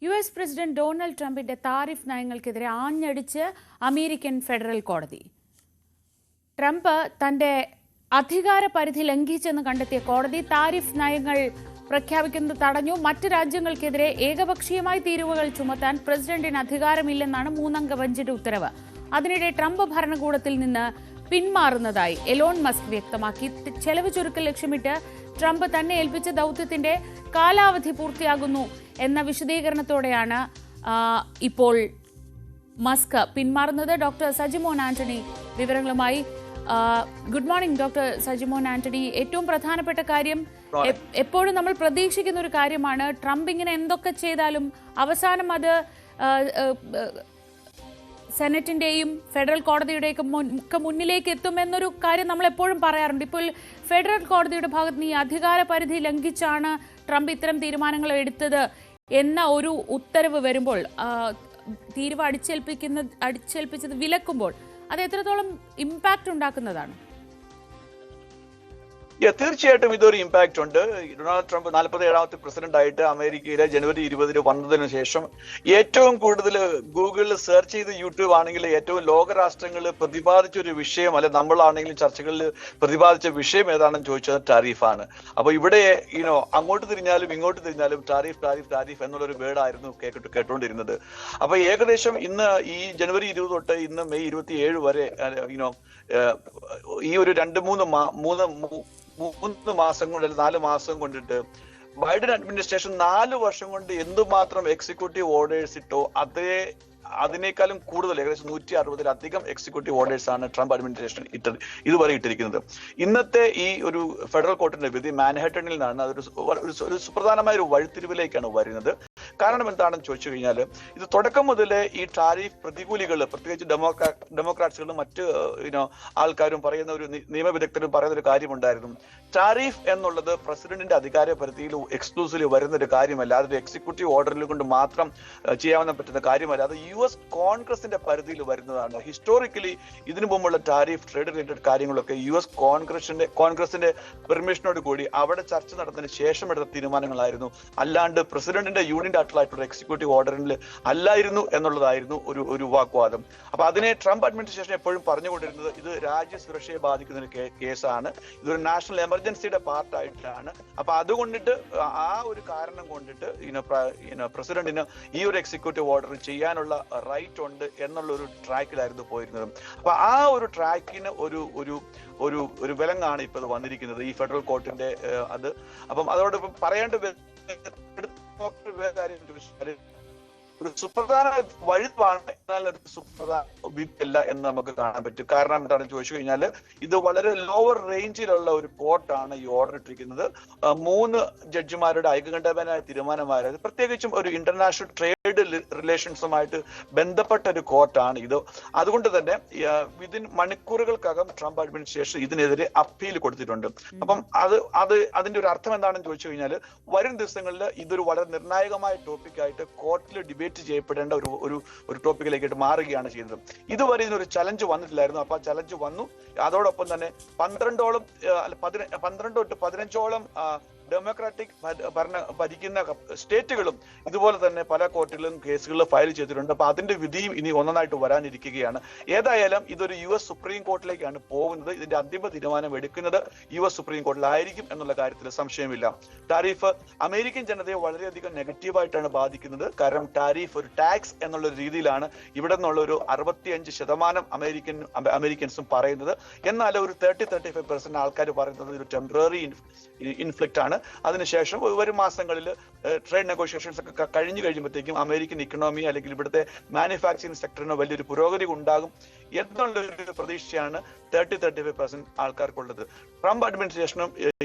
US president Donald ട്രംപിന്റെ tariff നയങ്ങൾക്കെതിരെ ആഞ്ഞടിച്ച് American federal കോടതി. Trump തന്റെ അധികാര പരിധി ലംഘിച്ചെന്ന് കണ്ടെത്തിയ കോടതി താരിഫ് നയങ്ങൾ പ്രഖ്യാപിക്കുന്നത് തടഞ്ഞു. മറ്റ് രാജ്യങ്ങൾക്കെതിരെ ഏകപക്ഷീയമായി തീരുവകൾ ചുമത്താൻ പ്രസിഡന്റിന് അധികാരമില്ലെന്നാണ് 3-അംഗ ബെഞ്ചിന്റെ ഉത്തരവ്. അതിനിടെ ട്രംപ് ഭരണകൂടത്തിൽ നിന്ന് പിന്മാറുന്നതായി എലോൺ മസ്ക് വ്യക്തമാക്കി. ചെലവ് ചുരുക്കൽ ലക്ഷ്യമിട്ട് ട്രംപ് തന്നെ ഏൽപ്പിച്ച ദൌത്യത്തിന്റെ കാലാവധി പൂർത്തിയാകുന്നു എന്ന വിശദീകരണത്തോടെയാണ് ഇപ്പോൾ മസ്ക് പിന്മാറുന്നത്. ഡോക്ടർ സജിമോൻ ആന്റണി വിവരങ്ങളുമായി. Good morning doctor Sajimon Antony. ഏറ്റവും പ്രധാനപ്പെട്ട കാര്യം, എപ്പോഴും നമ്മൾ പ്രതീക്ഷിക്കുന്ന ഒരു കാര്യമാണ്, ട്രംപ് ഇങ്ങനെ എന്തൊക്കെ ചെയ്താലും അവസാനം അത് സെനറ്റിന്റെയും ഫെഡറൽ കോടതിയുടെയൊക്കെ മുന്നിലേക്ക് എത്തുമെന്നൊരു കാര്യം നമ്മൾ എപ്പോഴും പറയാറുണ്ട്. ഇപ്പോൾ ഫെഡറൽ കോടതിയുടെ ഭാഗത്ത് നിന്ന് ഈ അധികാര പരിധി ലംഘിച്ചാണ് ട്രംപ് ഇത്തരം തീരുമാനങ്ങൾ എടുത്തത് എന്ന ഒരു ഉത്തരവ് വരുമ്പോൾ, തീരുവ അടിച്ചേൽപ്പിച്ചത് വിലക്കുമ്പോൾ അത് എത്രത്തോളം ഇമ്പാക്ട് ഉണ്ടാക്കുന്നതാണ്? തീർച്ചയായിട്ടും ഇതൊരു ഇമ്പാക്ട് ഉണ്ട്. ഡൊണാൾഡ് ട്രംപ് 47ാമത്തെ പ്രസിഡന്റ് ആയിട്ട് അമേരിക്കയിലെ ജനുവരി 20 വന്നതിന് ശേഷം ഏറ്റവും കൂടുതൽ ഗൂഗിളിൽ സെർച്ച് ചെയ്ത് യൂട്യൂബ് ആണെങ്കിൽ ഏറ്റവും ലോകരാഷ്ട്രങ്ങൾ പ്രതിപാദിച്ച ഒരു വിഷയം, അല്ലെ നമ്മളാണെങ്കിലും ചർച്ചകളിൽ പ്രതിപാദിച്ച വിഷയം ഏതാണെന്ന് ചോദിച്ചത് ടാരിഫാണ്. അപ്പൊ ഇവിടെ അങ്ങോട്ട് തിരിഞ്ഞാലും ഇങ്ങോട്ട് തിരിഞ്ഞാലും ടാരിഫ് ടാരിഫ് ടാരിഫ് എന്നുള്ളൊരു വേർഡായിരുന്നു കേട്ടുകൊണ്ടിരുന്നത്. അപ്പൊ ഏകദേശം ഇന്ന് ഈ ജനുവരി 20 തൊട്ട് ഇന്ന് മെയ് 27 വരെ ഈ ഒരു 3 മാസം കൊണ്ട്, 4 മാസം കൊണ്ടിട്ട് ബൈഡൻ അഡ്മിനിസ്ട്രേഷൻ 4 വർഷം കൊണ്ട് എന്തുമാത്രം എക്സിക്യൂട്ടീവ് ഓർഡേഴ്സ് ഇട്ടോ അതിനേക്കാളും കൂടുതൽ, ഏകദേശം 160-ലധികം എക്സിക്യൂട്ടീവ് ഓർഡേഴ്സ് ആണ് ട്രംപ് അഡ്മിനിസ്ട്രേഷൻ ഇതുവരെ ഇട്ടിരിക്കുന്നത്. ഇന്നത്തെ ഈ ഒരു ഫെഡറൽ കോർട്ടിന്റെ വിധി മാൻഹാട്ടനിൽ നിന്നാണ്. അതൊരു സുപ്രധാനമായ ഒരു വഴിത്തിരിവിലേക്കാണ് വരുന്നത്. കാരണം എന്താണെന്ന് ചോദിച്ചു കഴിഞ്ഞാൽ, ഇത് തുടക്കം മുതലേ ഈ ടാരിഫ് പ്രതികൂലികൾ, പ്രത്യേകിച്ച് ഡെമോക്രാറ്റ്സുകളും മറ്റ് ആൾക്കാരും പറയുന്ന ഒരു നിയമവിദഗ്ധരും പറയുന്ന ഒരു കാര്യമുണ്ടായിരുന്നു. ടാരിഫ് എന്നുള്ളത് പ്രസിഡന്റിന്റെ അധികാര പരിധിയിൽ എക്സ്ക്ലൂസീവ്ലി വരുന്ന ഒരു കാര്യമല്ല, അതൊരു എക്സിക്യൂട്ടീവ് ഓർഡറിൽ കൊണ്ട് മാത്രം ചെയ്യാൻ പറ്റുന്ന കാര്യമല്ല, അത് US കോൺഗ്രസിന്റെ പരിധിയിൽ വരുന്നതാണ്. ഹിസ്റ്റോറിക്കലി ഇതിനു മുമ്പുള്ള ടാരിഫ് ട്രേഡ് റിലേറ്റഡ് കാര്യങ്ങളൊക്കെ US കോൺഗ്രസിന്റെ പെർമിഷനോട് കൂടി അവിടെ ചർച്ച നടന്നതിന് ശേഷം എടുത്ത തീരുമാനങ്ങളായിരുന്നു, അല്ലാണ്ട് പ്രസിഡന്റിന്റെ യൂണിലാറ്ററൽ എക്സിക്യൂട്ടീവ് ഓർഡറിൽ അല്ലായിരുന്നു എന്നുള്ളതായിരുന്നു ഒരു വാഗ്വാദം. അപ്പൊ അതിനെ ട്രംപ് അഡ്മിനിസ്ട്രേഷൻ എപ്പോഴും പറഞ്ഞുകൊണ്ടിരുന്നത് ഇത് രാജ്യസുരക്ഷയെ ബാധിക്കുന്ന ഒരു കേസാണ്, ഇതൊരു നാഷണൽ എമർജൻസിയുടെ പാർട്ടായിട്ടാണ്. അപ്പൊ അതുകൊണ്ടിട്ട് ആ ഒരു കാരണം കൊണ്ടിട്ട് പ്രസിഡന്റിന് ഈ ഒരു എക്സിക്യൂട്ടീവ് ഓർഡർ ചെയ്യാനുള്ള റൈറ്റ് ഉണ്ട് എന്നുള്ള ഒരു ട്രാക്കിലായിരുന്നു പോയിരുന്നത്. അപ്പൊ ആ ഒരു ട്രാക്കിന് ഒരു വിലങ്ങാണ് ഇപ്പൊ ഇത് വന്നിരിക്കുന്നത്, ഈ ഫെഡറൽ കോർട്ടിന്റെ അത്. അപ്പം അതോടൊപ്പം പറയേണ്ട ഒരു സുപ്രധാന വഴിപ്പാണ്, എന്നാൽ ഒരു സുപ്രധാന വിധിയല്ല എന്ന് നമുക്ക് കാണാൻ പറ്റും. കാരണം എന്താണെന്ന് ചോദിച്ചു കഴിഞ്ഞാൽ, ഇത് വളരെ ലോവർ റേഞ്ചിലുള്ള ഒരു കോർട്ടാണ് ഈ ഓർഡർ ഇട്ടിരിക്കുന്നത്. 3 ജഡ്ജിമാരുടെ ഐകകണ്ഠ്യേന തീരുമാനമായത്, പ്രത്യേകിച്ചും ഒരു ഇന്റർനാഷണൽ ട്രേഡ് റിലേഷൻസുമായിട്ട് ബന്ധപ്പെട്ട ഒരു കോർട്ടാണ് ഇത്. അതുകൊണ്ട് തന്നെ മണിക്കൂറുകൾക്കകം ട്രംപ് അഡ്മിനിസ്ട്രേഷൻ ഇതിനെതിരെ അപ്പീൽ കൊടുത്തിട്ടുണ്ട്. അപ്പം അതിന്റെ ഒരു അർത്ഥം എന്താണെന്ന് ചോദിച്ചു കഴിഞ്ഞാൽ, വരും ദിവസങ്ങളിൽ ഇതൊരു വളരെ നിർണായകമായ ടോപ്പിക്കായിട്ട് കോർട്ടിൽ ഡിബേറ്റ് ചെയ്യപ്പെടേണ്ട ഒരു ടോപ്പിക്കിലേക്കായിട്ട് മാറുകയാണ് ചെയ്യുന്നത്. ഇതുവരെ ഇതിനൊരു ചലഞ്ച് വന്നിട്ടില്ലായിരുന്നു. അപ്പൊ ആ ചലഞ്ച് വന്നു. അതോടൊപ്പം തന്നെ 12 തൊട്ട് 15ഓളം ഡെമോക്രാറ്റിക് ഭരിക്കുന്ന സ്റ്റേറ്റുകളും ഇതുപോലെ തന്നെ പല കോർട്ടുകളിലും കേസുകൾ ഫയൽ ചെയ്തിട്ടുണ്ട്. അപ്പൊ അതിന്റെ വിധിയും ഇനി ഒന്നായിട്ട് വരാനിരിക്കുകയാണ്. ഏതായാലും ഇതൊരു US സുപ്രീം കോർട്ടിലേക്കാണ് പോകുന്നത്. ഇതിന്റെ അന്തിമ തീരുമാനം എടുക്കുന്നത് US സുപ്രീം കോർട്ടിലായിരിക്കും എന്നുള്ള കാര്യത്തിൽ സംശയമില്ല. ടാരിഫ് അമേരിക്കൻ ജനതയെ വളരെയധികം നെഗറ്റീവായിട്ടാണ് ബാധിക്കുന്നത്. കാരണം ടാരിഫ് ഒരു ടാക്സ് എന്നുള്ള രീതിയിലാണ് ഇവിടെ നിന്നുള്ള ഒരു 65% അമേരിക്കൻസും പറയുന്നത്. എന്നാൽ ഒരു 30-35% ആൾക്കാർ പറയുന്നത് ഒരു ടെമ്പററി ഇൻഫ്ലിക്റ്റ് ആണ്. അതിനുശേഷം വരും മാസങ്ങളിൽ ട്രേഡ് നെഗോഷിയേഷൻസ് ഒക്കെ കഴിഞ്ഞു കഴിയുമ്പോഴത്തേക്കും അമേരിക്കൻ ഇക്കണോമി അല്ലെങ്കിൽ ഇവിടുത്തെ മാനുഫാക്ചറിംഗ് സെക്ടറിന് വലിയൊരു പുരോഗതി ഉണ്ടാകും എന്നുള്ളൊരു പ്രതീക്ഷയാണ് 30-35% ആൾക്കാർക്കുള്ളത്. ട്രംപ് അഡ്മിനിസ്ട്രേഷനും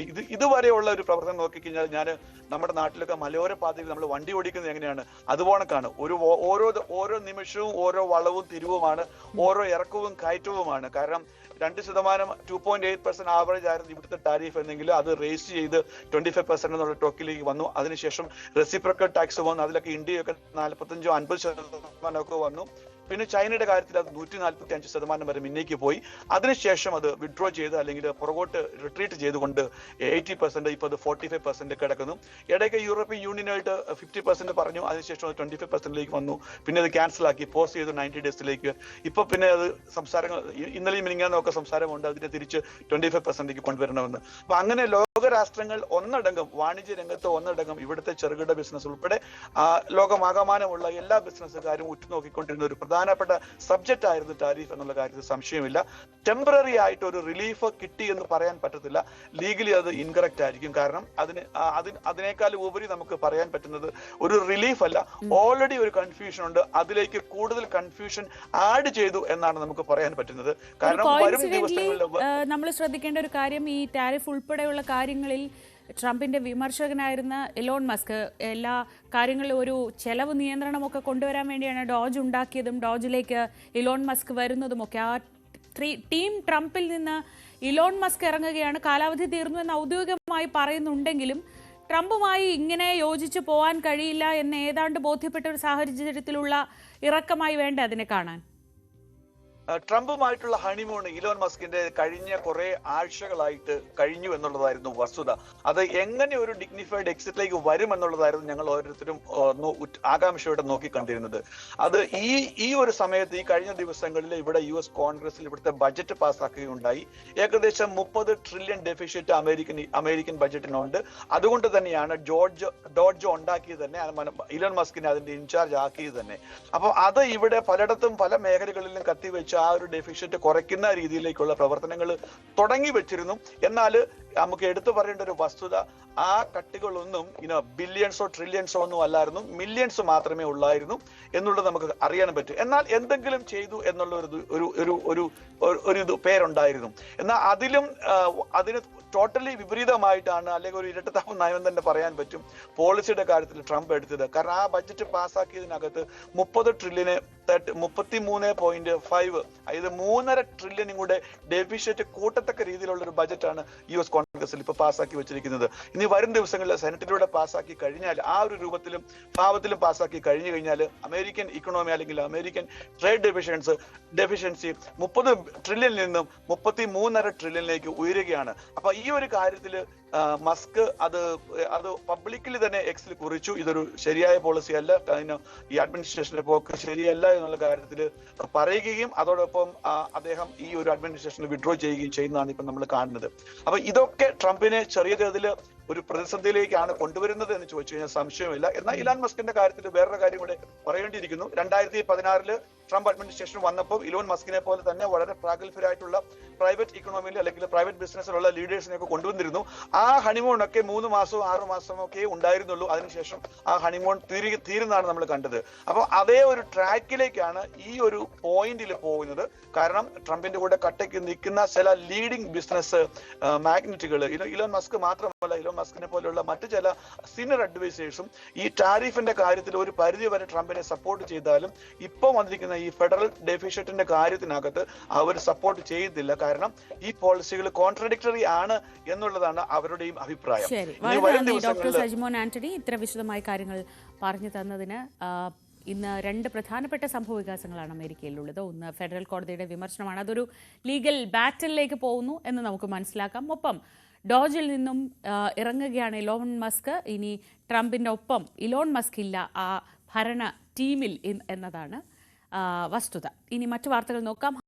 ഇതുവരെയുള്ള ഒരു പ്രവർത്തനം നോക്കിക്കഴിഞ്ഞാൽ, ഞാൻ നമ്മുടെ നാട്ടിലൊക്കെ മലയോര പാതയിൽ നമ്മൾ വണ്ടി ഓടിക്കുന്നത് എങ്ങനെയാണ്, അതുപോണക്കാണ്. ഓരോ നിമിഷവും ഓരോ വളവും തിരിവുമാണ്, ഓരോ ഇറക്കവും കയറ്റവുമാണ്. കാരണം 2%, 2.8% ആവറേജ് ആയിരുന്നു ഇവിടുത്തെ ടാരിഫ് എന്നെങ്കിൽ അത് റേസ് ചെയ്ത് 25% എന്നുള്ള ടോക്കിലേക്ക് വന്നു. അതിനുശേഷം റെസിപ്രോക്കൽ ടാക്സ് വന്നു. അതിലൊക്കെ ഇന്ത്യയൊക്കെ 45-50% വന്നു. പിന്നെ ചൈനയുടെ കാര്യത്തിൽ അത് 145% വരെ മുന്നേക്ക് പോയി. അതിനുശേഷം അത് വിഡ്രോ ചെയ്ത് അല്ലെങ്കിൽ പുറകോട്ട് റിട്രീറ്റ് ചെയ്തുകൊണ്ട് 80%, ഇപ്പോൾ അത് 45% കിടക്കുന്നു. ഇടയ്ക്ക് യൂറോപ്യൻ യൂണിയനായിട്ട് 50% പറഞ്ഞു, അതിനുശേഷം അത് 25%ലേക്ക് വന്നു. പിന്നെ അത് ക്യാൻസൽ ആക്കി പോസ്റ്റ് ചെയ്തു 90 ഡേയ്സിലേക്ക്. ഇപ്പൊ പിന്നെ അത് സംസാരങ്ങൾ ഇന്നലെയും മിനിങ്ങാന്നൊക്കെ സംസാരമുണ്ട് അതിനെ തിരിച്ച് 25%ലേക്ക് കൊണ്ടുവരണമെന്ന്. അപ്പൊ അങ്ങനെ ലോകരാഷ്ട്രങ്ങൾ ഒന്നടങ്കം വാണിജ്യ രംഗത്ത് ഒന്നടങ്കം ഇവിടുത്തെ ചെറുകിട ബിസിനസ് ഉൾപ്പെടെ ലോകമാകമാനമുള്ള എല്ലാ ബിസിനസ്സുകാരും ഉറ്റുനോക്കിക്കൊണ്ടിരുന്ന ഒരു പ്രധാനപ്പെട്ട സബ്ജക്റ്റ് ആയിരുന്നു ടാരിഫ് എന്നുള്ള കാര്യത്തിൽ സംശയമില്ല. ടെമ്പററി ആയിട്ട് ഒരു റിലീഫ് കിട്ടി എന്ന് പറയാൻ പറ്റത്തില്ല. ലീഗലി അത് ഇൻകറക്റ്റ് ആയിരിക്കും. കാരണം അതിനേക്കാൾ ഉപരി നമുക്ക് പറയാൻ പറ്റുന്നത് ഒരു റിലീഫ് അല്ല, ഓൾറെഡി ഒരു കൺഫ്യൂഷൻ ഉണ്ട്, അതിലേക്ക് കൂടുതൽ കൺഫ്യൂഷൻ ആഡ് ചെയ്തു എന്നാണ് നമുക്ക് പറയാൻ പറ്റുന്നത്. കാരണം വരും ദിവസങ്ങളിൽ നമ്മൾ ശ്രദ്ധിക്കേണ്ട ഒരു കാര്യം, ഈ ടാരിഫ് ഉൾപ്പെടെയുള്ള കാര്യങ്ങളിൽ ട്രംപിന്റെ വിമർശകനായിരുന്ന ഇലോൺ മസ്ക് എല്ലാ കാര്യങ്ങളിലും ഒരു ചെലവ് നിയന്ത്രണമൊക്കെ കൊണ്ടുവരാൻ വേണ്ടിയാണ് ഡോജ് ഉണ്ടാക്കിയതും ഡോജിലേക്ക് ഇലോൺ മസ്ക് വരുന്നതുമൊക്കെ. ആ ടീം ട്രംപിൽ നിന്ന് ഇലോൺ മസ്ക് ഇറങ്ങുകയാണ്, കാലാവധി തീർന്നു എന്ന് ഔദ്യോഗികമായി പറയുന്നുണ്ടെങ്കിലും ട്രംപുമായി ഇങ്ങനെ യോജിച്ചു പോകാൻ കഴിയില്ല എന്ന് ഏതാണ്ട് ബോധ്യപ്പെട്ട ഒരു സാഹചര്യത്തിലുള്ള ഇറക്കമായി വേണ്ട അതിനെ കാണാൻ. ട്രംപുമായിട്ടുള്ള ഹണിമൂൺ ഇലോൺ മസ്കിന്റെ കഴിഞ്ഞ കുറെ ആഴ്ചകളായിട്ട് കഴിഞ്ഞു എന്നുള്ളതായിരുന്നു വസ്തുത. അത് എങ്ങനെ ഒരു ഡിഗ്നിഫൈഡ് എക്സിറ്റിലേക്ക് വരും എന്നുള്ളതായിരുന്നു ഞങ്ങൾ ഓരോരുത്തരും ആകാംക്ഷയോടെ നോക്കിക്കണ്ടിരുന്നത്. അത് ഈ ഒരു സമയത്ത് ഈ കഴിഞ്ഞ ദിവസങ്ങളിൽ ഇവിടെ US കോൺഗ്രസിൽ ഇവിടുത്തെ ബജറ്റ് പാസ്സാക്കുകയുണ്ടായി. ഏകദേശം 30 ട്രില്യൺ ഡെഫിഷ്യറ്റ് അമേരിക്കൻ ബജറ്റിനുണ്ട്. അതുകൊണ്ട് തന്നെയാണ് ഡോഡ്ജ് ഉണ്ടാക്കിയത് തന്നെ, ഇലോൺ മസ്കിനെ അതിന്റെ ഇൻചാർജ് ആക്കിയത് തന്നെ. അപ്പൊ അത് ഇവിടെ പലയിടത്തും പല മേഖലകളിലും കത്തിവെച്ച് ആ ഒരു ഡെഫിഷ്യറ്റ് കുറയ്ക്കുന്ന രീതിയിലേക്കുള്ള പ്രവർത്തനങ്ങൾ തുടങ്ങി വെച്ചിരുന്നു. എന്നാൽ നമുക്ക് എടുത്തു പറയേണ്ട ഒരു വസ്തുത, ആ കട്ടുകളൊന്നും ബില്യൺസോ ട്രില്യൺസോ ഒന്നും അല്ലായിരുന്നു, മില്യൺസ് മാത്രമേ ഉള്ളായിരുന്നു എന്നുള്ളത് നമുക്ക് അറിയാൻ പറ്റും. എന്നാൽ എന്തെങ്കിലും ചെയ്തു എന്നുള്ള ഒരു പേരുണ്ടായിരുന്നു. എന്നാൽ അതിന് ടോട്ടലി വിപരീതമായിട്ടാണ്, അല്ലെങ്കിൽ ഒരു ഇരട്ടത്താപ്പ് നയം തന്നെ പറയാൻ പറ്റും, പോളിസിയുടെ കാര്യത്തിൽ ട്രംപ് എടുത്തത്. കാരണം ആ ബജറ്റ് പാസ്സാക്കിയതിനകത്ത് 30 ട്രില്യന് 33.5, അതായത് 3.5 ട്രില്യനും കൂടെ ഡെഫിഷ്യറ്റ് കൂട്ടത്തക്ക രീതിയിലുള്ള ഒരു ബജറ്റാണ് US കോൺഗ്രസിൽ ഇപ്പൊ പാസ്സാക്കി വെച്ചിരിക്കുന്നത്. ഇനി വരും ദിവസങ്ങളിൽ സെനറ്റിലൂടെ പാസ്സാക്കി കഴിഞ്ഞാൽ, ആ ഒരു രൂപത്തിലും ഭാവത്തിലും പാസ്സാക്കി കഴിഞ്ഞു കഴിഞ്ഞാൽ അമേരിക്കൻ ഇക്കണോമി അല്ലെങ്കിൽ അമേരിക്കൻ ട്രേഡ് ഡെഫിഷ്യൻസി 30 ട്രില്യനിൽ നിന്നും 33.5 ട്രില്യനിലേക്ക് ഉയരുകയാണ്. അപ്പൊ ഈ ഒരു കാര്യത്തിൽ മസ്ക് അത് പബ്ലിക്കലി തന്നെ എക്സിൽ കുറിച്ചു. ഇതൊരു ശരിയായ പോളിസി അല്ല, ഈ അഡ്മിനിസ്ട്രേഷന്റെ പോക്ക് ശരിയല്ല എന്നുള്ള കാര്യത്തിൽ പറയുകയും അതോടൊപ്പം അദ്ദേഹം ഈ ഒരു അഡ്മിനിസ്ട്രേഷനിൽ വിഡ്രോ ചെയ്യുകയും ചെയ്യുന്നതാണ് ഇപ്പൊ നമ്മൾ കാണുന്നത്. അപ്പൊ ഇതൊക്കെ ട്രംപിനെ ചെറിയ തോതിൽ ഒരു പ്രതിസന്ധിയിലേക്കാണ് കൊണ്ടുവരുന്നത് എന്ന് ചോദിച്ചു കഴിഞ്ഞാൽ സംശയമില്ല. എന്നാൽ ഇലോൺ മസ്കിന്റെ കാര്യത്തിൽ വേറൊരു കാര്യം കൂടെ പറയേണ്ടിയിരിക്കുന്നു. 2016 ട്രംപ് അഡ്മിനിസ്ട്രേഷൻ വന്നപ്പോൾ ഇലോൺ മസ്കിനെ പോലെ തന്നെ വളരെ പ്രാഗൽഭ്യരായിട്ടുള്ള പ്രൈവറ്റ് ഇക്കണോമിയിൽ അല്ലെങ്കിൽ പ്രൈവറ്റ് ബിസിനസ്സിലുള്ള ലീഡേഴ്സിനെയൊക്കെ കൊണ്ടുവന്നിരുന്നു. ആ ഹണിമൂണൊക്കെ 3 മാസവും 6 മാസമോ ഒക്കെ ഉണ്ടായിരുന്നുള്ളൂ. അതിനുശേഷം ആ ഹണിമൂൺ തീരുന്നതാണ് നമ്മൾ കണ്ടത്. അപ്പോൾ അതേ ഒരു ട്രാക്കിലേക്കാണ് ഈ ഒരു പോയിന്റിൽ പോകുന്നത്. കാരണം ട്രംപിന്റെ കൂടെ കട്ടയ്ക്ക് നിൽക്കുന്ന ചില ലീഡിംഗ് ബിസിനസ് മാഗ്നറ്റുകൾ, ഇലോൺ മസ്ക് മാത്രമല്ല, ഇലോൺ മസ്കിനെ പോലെയുള്ള മറ്റു ചില സീനിയർ അഡ്വൈസേഴ്സും ഈ ടാരിഫിന്റെ കാര്യത്തിൽ ഒരു പരിധി വരെ ട്രംപിനെ സപ്പോർട്ട് ചെയ്താലും ഇപ്പോൾ വന്നിരിക്കുന്ന ഈ ഫെഡറൽ ഡെഫിഷ്യറ്റിന്റെ കാര്യത്തിനകത്ത് അവർ സപ്പോർട്ട് ചെയ്യുന്നില്ല. കാരണം ഈ പോളിസികൾ കോൺട്രഡിക്ടറി ആണ് എന്നുള്ളതാണ് അവരുടെയും അഭിപ്രായം. ഡോക്ടർ സജിമോൻ ആന്റണി ഇത്ര വിശദമായ കാര്യങ്ങൾ പറഞ്ഞു തന്നതിന്. ഇന്ന് 2 പ്രധാനപ്പെട്ട സംഭവ വികാസങ്ങളാണ് അമേരിക്കയിലുള്ളത്. ഒന്ന്, ഫെഡറൽ കോടതിയുടെ വിമർശനമാണ്, അതൊരു ലീഗൽ ബാറ്റലിലേക്ക് പോകുന്നു എന്ന് നമുക്ക് മനസ്സിലാക്കാം. ഒപ്പം ഡോജിൽ നിന്നും ഇറങ്ങുകയാണ് ഇലോൺ മസ്ക്. ഇനി ട്രംപിന്റെ ഒപ്പം ഇലോൺ മസ്ക് ഇല്ല ആ ഭരണ ടീമിൽ എന്നതാണ് വസ്തുത. ഇനി മറ്റു വാർത്തകൾ നോക്കാം.